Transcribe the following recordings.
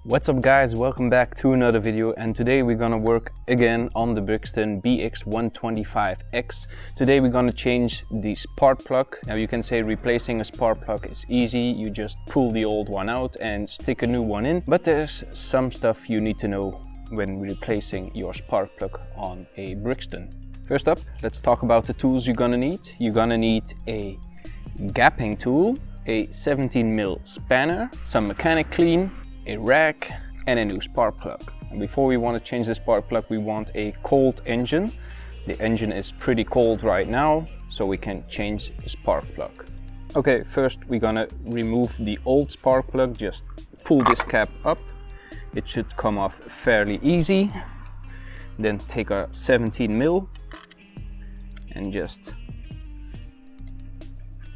What's up guys, welcome back to another video, and today we're gonna work again on the Brixton BX125X. Today we're gonna change the spark plug. Now you can say replacing a spark plug is easy, you just pull the old one out and stick a new one in, but there's some stuff you need to know when replacing your spark plug on a Brixton. First up, let's talk about the tools you're gonna need. You're gonna need a gapping tool, a 17mm spanner, some mechanic clean, a rack and a new spark plug. And before we want to change the spark plug, we want a cold engine. The engine is pretty cold right now, so we can change the spark plug. Okay, first we're gonna remove the old spark plug. Just pull this cap up. It should come off fairly easy. Then take our 17mm and just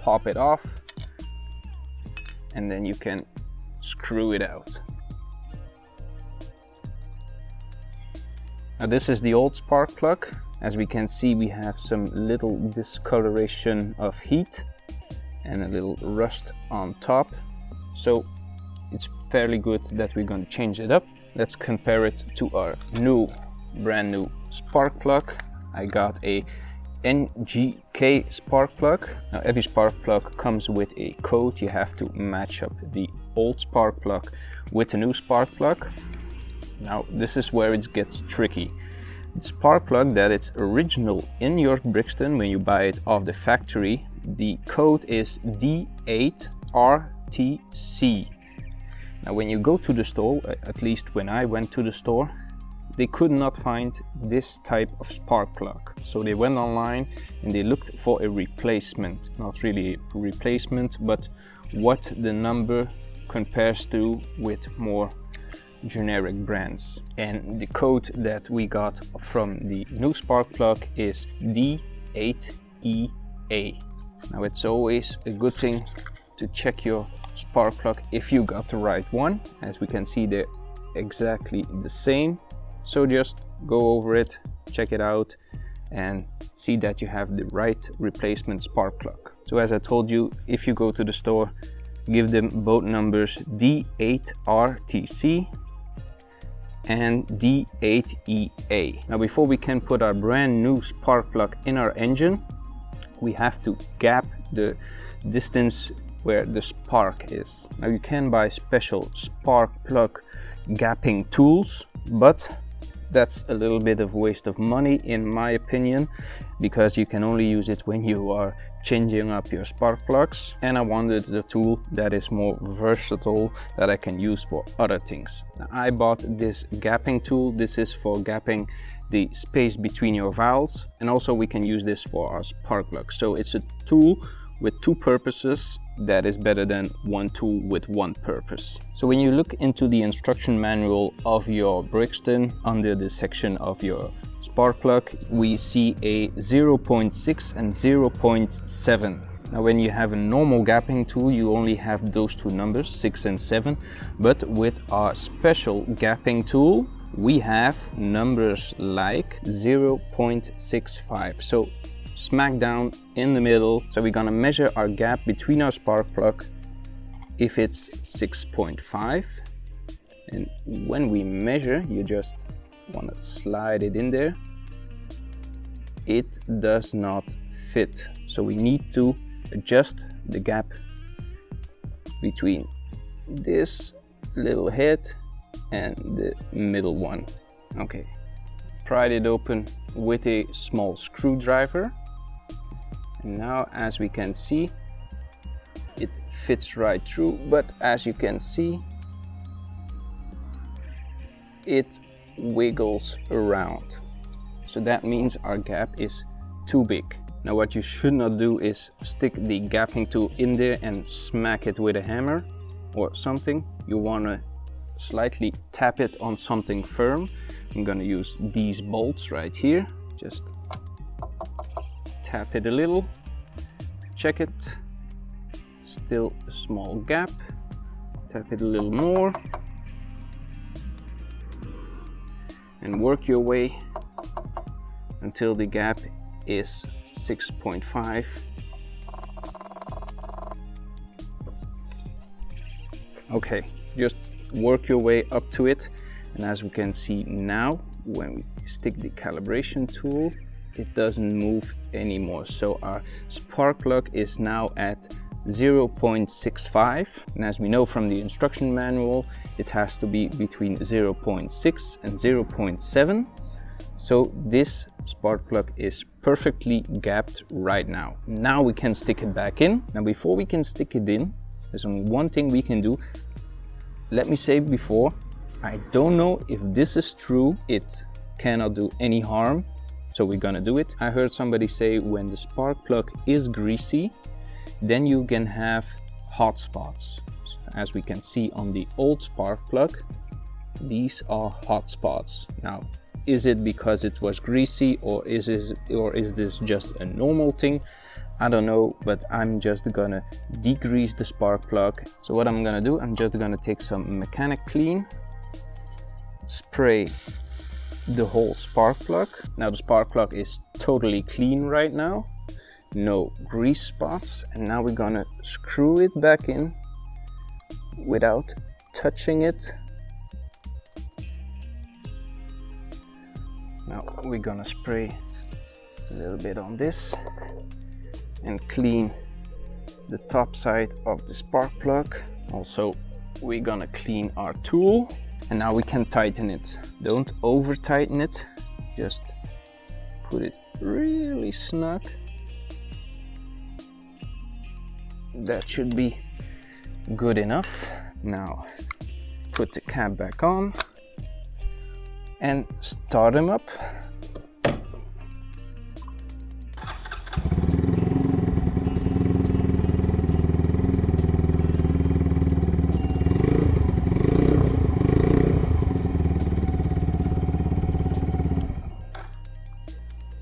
pop it off, and then you can screw it out. Now this is the old spark plug. As we can see, we have some little discoloration of heat and a little rust on top, so it's fairly good that we're going to change it up. Let's compare it to our brand new spark plug. I got a NGK spark plug. Now every spark plug comes with a code. You have to match up the old spark plug with the new spark plug. Now this is where it gets tricky. The spark plug that is original in your Brixton, when you buy it off the factory, the code is D8RTC. Now when you go to the store, at least when I went to the store, they could not find this type of spark plug. So they went online and they looked for a replacement. Not really a replacement, but what the number compares to with more generic brands. And the code that we got from the new spark plug is D8EA. Now it's always a good thing to check your spark plug if you got the right one. As we can see, they're exactly the same. So just go over it, check it out, and see that you have the right replacement spark plug. So as I told you, if you go to the store, give them both numbers, D8RTC and D8EA. Now before we can put our brand new spark plug in our engine, we have to gap the distance where the spark is. Now you can buy special spark plug gapping tools, but that's a little bit of waste of money in my opinion, because you can only use it when you are changing up your spark plugs, and I wanted the tool that is more versatile, that I can use for other things. Now, I bought this gapping tool. This is for gapping the space between your valves, and also we can use this for our spark plug. So it's a tool with two purposes that is better than one tool with one purpose. So when you look into the instruction manual of your Brixton, under the section of your spark plug, we see a 0.6 and 0.7. Now when you have a normal gapping tool, you only have those two numbers, 6 and 7, but with our special gapping tool, we have numbers like 0.65. So smack down in the middle. So we're gonna measure our gap between our spark plug. If it's 6.5, and when we measure, you just want to slide it in there, it does not fit. So we need to adjust the gap between this little head and the middle one. Okay, pried it open with a small screwdriver. And now, as we can see, it fits right through, but as you can see, it wiggles around. So that means our gap is too big. Now what you should not do is stick the gapping tool in there and smack it with a hammer or something. You want to slightly tap it on something firm. I'm going to use these bolts right here. Just tap it a little, check it, still a small gap, tap it a little more, and work your way until the gap is 6.5. Okay, just work your way up to it. And as we can see now, when we stick the calibration tool, it doesn't move anymore. So our spark plug is now at 0.65, and as we know from the instruction manual, it has to be between 0.6 and 0.7. So this spark plug is perfectly gapped right now. Now we can stick it back in. Now before we can stick it in, there's only one thing we can do. Let me say before, I don't know if this is true. It cannot do any harm, so we're gonna do it. I heard somebody say when the spark plug is greasy, then you can have hot spots. So as we can see on the old spark plug, these are hot spots. Now, is it because it was greasy, or is this just a normal thing? I don't know, but I'm just gonna degrease the spark plug. So what I'm gonna do, I'm just gonna take some mechanic clean, spray the whole spark plug. Now the spark plug is totally clean right now, no grease spots, and now we're gonna screw it back in without touching it. Now we're gonna spray a little bit on this and clean the top side of the spark plug. Also, we're gonna clean our tool, and now we can tighten it. Don't over tighten it, just put it really snug. That should be good enough. Now put the cap back on and start them up.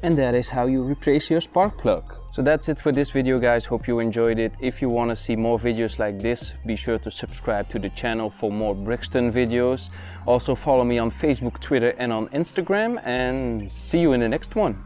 And that is how you replace your spark plug. So that's it for this video, guys. Hope you enjoyed it. If you want to see more videos like this, be sure to subscribe to the channel for more Brixton videos. Also follow me on Facebook, Twitter and on Instagram, and see you in the next one.